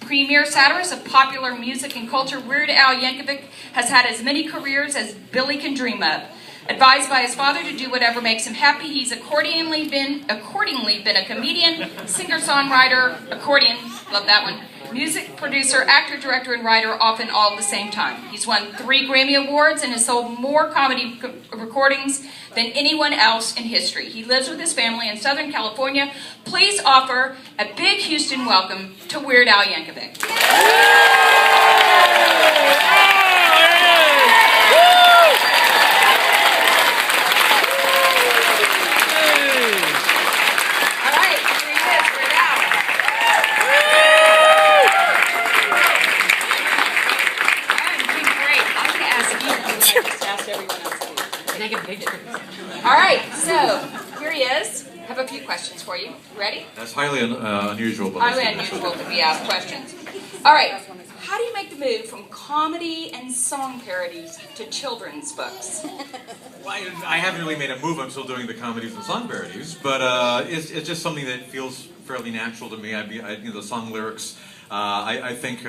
premier satirist of popular music and culture, Weird Al Yankovic has had as many careers as Billy can dream of. Advised by his father to do whatever makes him happy, he's accordingly been a comedian, singer-songwriter, love that one, music producer, actor, director, and writer, often all at the same time. He's won 3 Grammy Awards and has sold more comedy recordings than anyone else in history. He lives with his family in Southern California. Please offer a big Houston welcome to Weird Al Yankovic. All right, so here he is. I have a few questions for you. Ready? That's highly unusual. Highly unusual to be asked questions. All right, how do you make the move from comedy and song parodies to children's books? Well, I haven't really made a move. I'm still doing the comedies and song parodies, but it's just something that feels fairly natural to me. The song lyrics. I think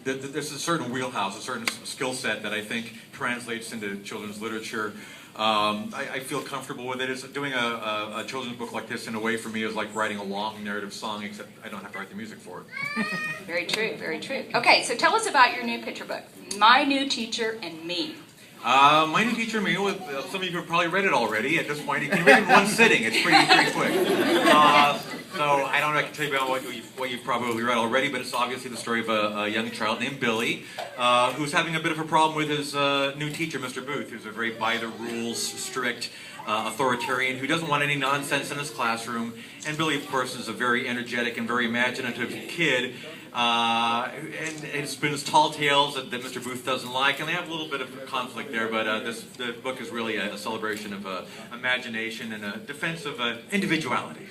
there's a certain wheelhouse, a certain skill set that I think translates into children's literature. I feel comfortable with it. Doing a children's book like this in a way for me is like writing a long narrative song, except I don't have to write the music for it. Very true, very true. Okay, so tell us about your new picture book, My New Teacher and Me. My New Teacher and Me, some of you have probably read it already. At this point, you can read it in one sitting. It's pretty quick. So I don't know, I can tell you about what you've probably read already, but it's obviously the story of a young child named Billy, who's having a bit of a problem with his new teacher, Mr. Booth, who's a very by-the-rules, strict authoritarian who doesn't want any nonsense in his classroom. And Billy, of course, is a very energetic and very imaginative kid, and it spins tall tales that Mr. Booth doesn't like, and they have a little bit of conflict there, but the book is really a celebration of imagination and a defense of individuality.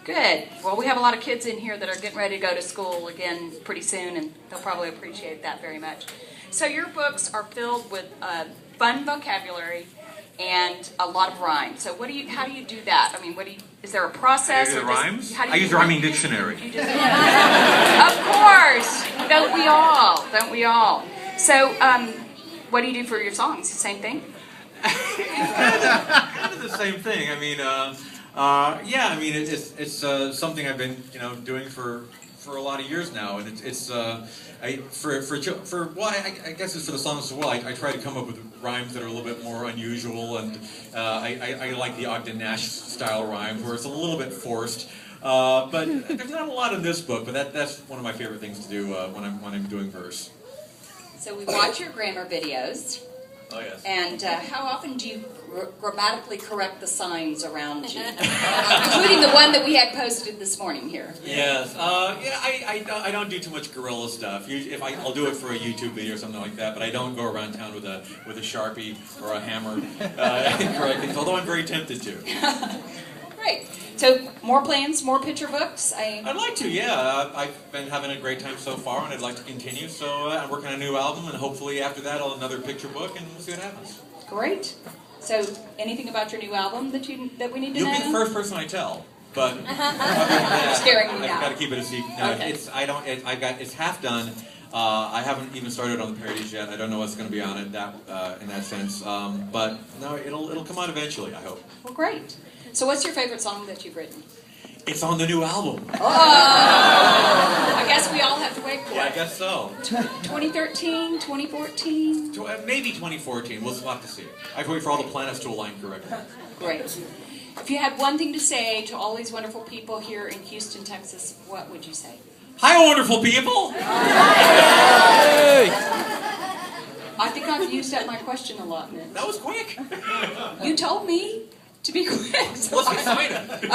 Good. Well, we have a lot of kids in here that are getting ready to go to school again pretty soon, and they'll probably appreciate that very much. So your books are filled with fun vocabulary and a lot of rhymes. So how do you do that? I mean, is there a process? The rhymes? I use the rhyming dictionary. Of course. Don't we all? Don't we all? So what do you do for your songs? The same thing? Kind of the same thing. I mean, yeah, I mean, it's something I've been doing for a lot of years now, and I guess it's for the songs as well. I try to come up with rhymes that are a little bit more unusual, and I like the Ogden Nash style rhymes where it's a little bit forced. But there's not a lot in this book, but that's one of my favorite things to do when I'm doing verse. So we watch your grammar videos. Oh, yes. And how often do you grammatically correct the signs around you? Including the one that we had posted this morning here. Yes. I don't do too much guerrilla stuff. I'll do it for a YouTube video or something like that, but I don't go around town with a Sharpie or a hammer correct things, although I'm very tempted to. Great. So, more plans, more picture books? I'd like to, yeah. I've been having a great time so far, and I'd like to continue. So I'm working on a new album, and hopefully after that, another picture book, and we'll see what happens. Great. So, anything about your new album that we need to know? You'll be the first person I tell, but You're scaring me now. I've got to keep it a secret. No, okay. It's half done. I haven't even started on the parodies yet. I don't know what's going to be on it in that sense. But no, it'll come out eventually, I hope. Well, great. So what's your favorite song that you've written? It's on the new album. Oh! I guess we all have to wait for it. Yeah, I guess so. 2013, 2014? Maybe 2014. We'll have to see. I have to wait for all the planets to align correctly. Great. If you had one thing to say to all these wonderful people here in Houston, Texas, what would you say? Hi, wonderful people! Hey! I think I've used up my question allotment. That was quick. You told me to be quick. So Let's get excited.